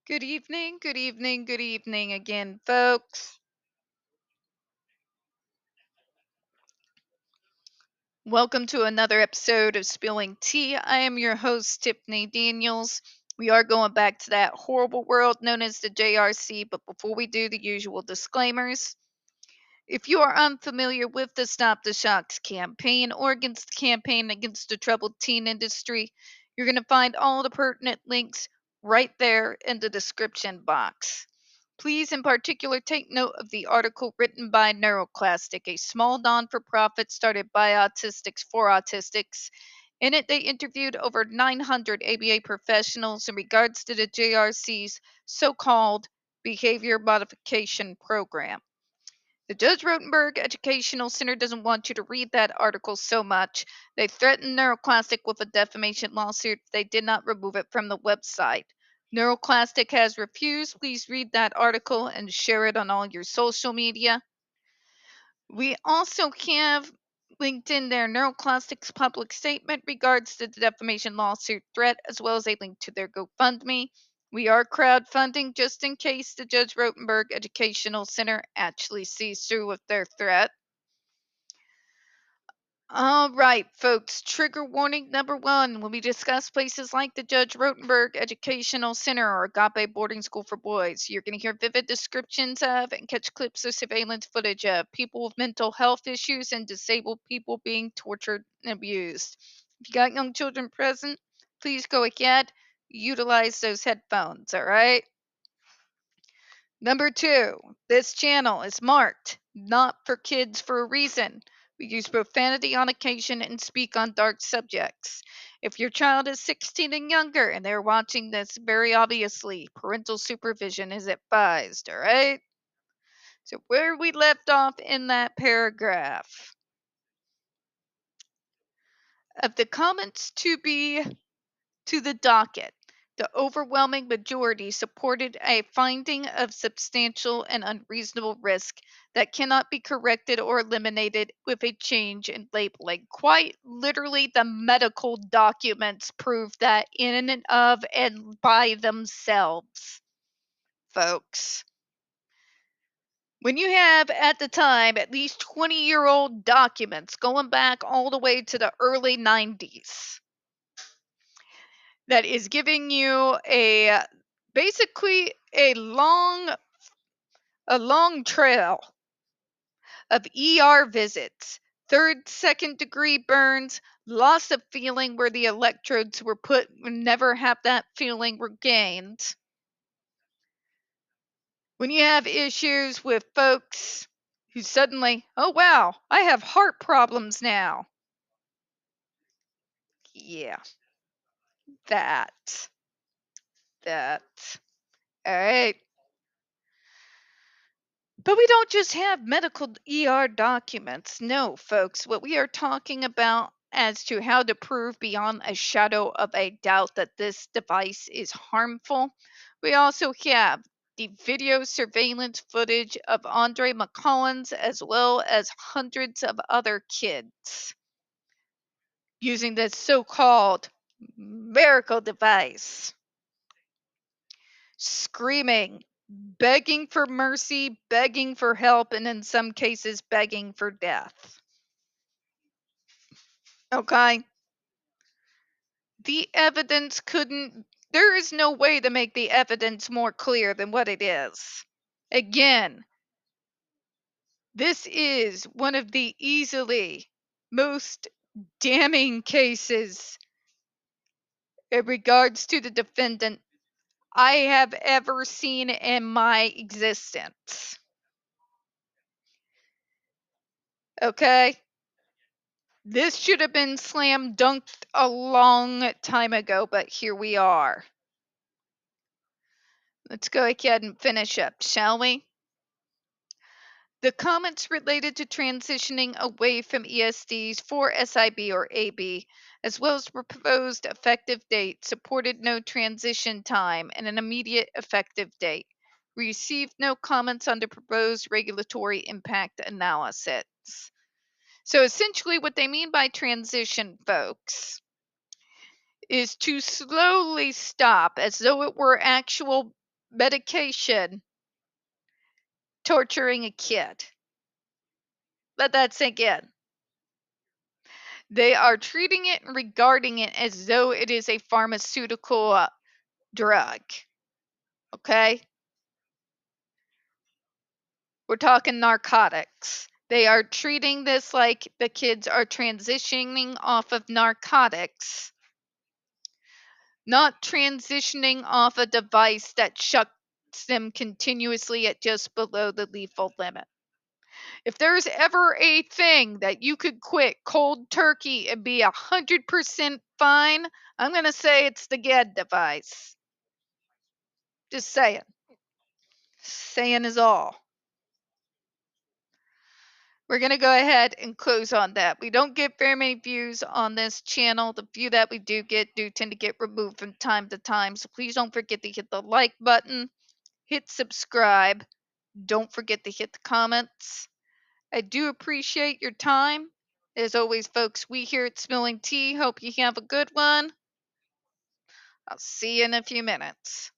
Good evening, good evening, good evening again, folks. Welcome to another episode of Spilling Tea. I am your host, Tiffany Daniels. We are going back to that horrible world known as the JRC, but before we do, the usual disclaimers. If you are unfamiliar with the Stop the Shocks campaign or against the campaign against the troubled teen industry, you're going to find all the pertinent links right there in the description box. Please, in particular, take note of the article written by NeuroClastic, a small non for profit started by autistics for autistics. In it, they interviewed over 900 ABA professionals in regards to the JRC's so called behavior modification program. The Judge Rotenberg Educational Center doesn't want you to read that article so much. They threatened NeuroClastic with a defamation lawsuit if they did not remove it from the website. NeuroClastic has refused. Please read that article and share it on all your social media. We also have linked in there NeuroClastic's public statement regards to the defamation lawsuit threat, as well as a link to their GoFundMe. We are crowdfunding just in case the Judge Rotenberg Educational Center actually sees through with their threat. All right, folks. Trigger warning number one when we discuss places like the Judge Rotenberg Educational Center or Agape Boarding School for Boys, you're going to hear vivid descriptions of and catch clips of surveillance footage of people with mental health issues and disabled people being tortured and abused. If you got young children present, please go ahead, utilize those headphones, all right? Number two, this channel is marked not for kids for a reason. We use profanity on occasion and speak on dark subjects. If your child is 16 and younger and they're watching this, very obviously, parental supervision is advised, all right? So, where we left off in that paragraph of the comments to the docket, the overwhelming majority supported a finding of substantial and unreasonable risk that cannot be corrected or eliminated with a change in labeling. Quite literally, the medical documents prove that in and of and by themselves, folks. When you have at the time at least 20-year-old documents going back all the way to the early 90s, that is giving you a basically a long trail of ER visits, third, second degree burns, loss of feeling where the electrodes were put, never have that feeling regained. When you have issues with folks who suddenly, oh wow, I have heart problems now. Yeah, that. All right. But we don't just have medical ER documents. No, folks. What we are talking about as to how to prove beyond a shadow of a doubt that this device is harmful, we also have the video surveillance footage of Andre McCollins as well as hundreds of other kids using this so called miracle device, screaming, begging for mercy, begging for help, and in some cases, begging for death. Okay? The evidence there is no way to make the evidence more clear than what it is. Again, this is one of the easily most damning cases in regards to the defendant I have ever seen in my existence. Okay? This should have been slam dunked a long time ago, but here we are. Let's go ahead and finish up, shall we? The comments related to transitioning away from ESDs for SIB or AB, as well as proposed effective date, supported no transition time and an immediate effective date. We received no comments on the proposed regulatory impact analysis. So essentially, what they mean by transition, folks, is to slowly stop as though it were actual medication torturing a kid. Let that sink in. They are treating it and regarding it as though it is a pharmaceutical drug. Okay? We're talking narcotics. They are treating this like the kids are transitioning off of narcotics, not transitioning off a device that shuts them continuously at just below the lethal limit. If there's ever a thing that you could quit cold turkey and be 100% fine, I'm going to say it's the GED device. Just saying. Saying is all. We're going to go ahead and close on that. We don't get very many views on this channel. The few that we do tend to get removed from time to time. So please don't forget to hit the like button, hit subscribe. Don't forget to hit the comments. I do appreciate your time. As always, folks, we here at Spilling Tea hope you have a good one. I'll see you in a few minutes.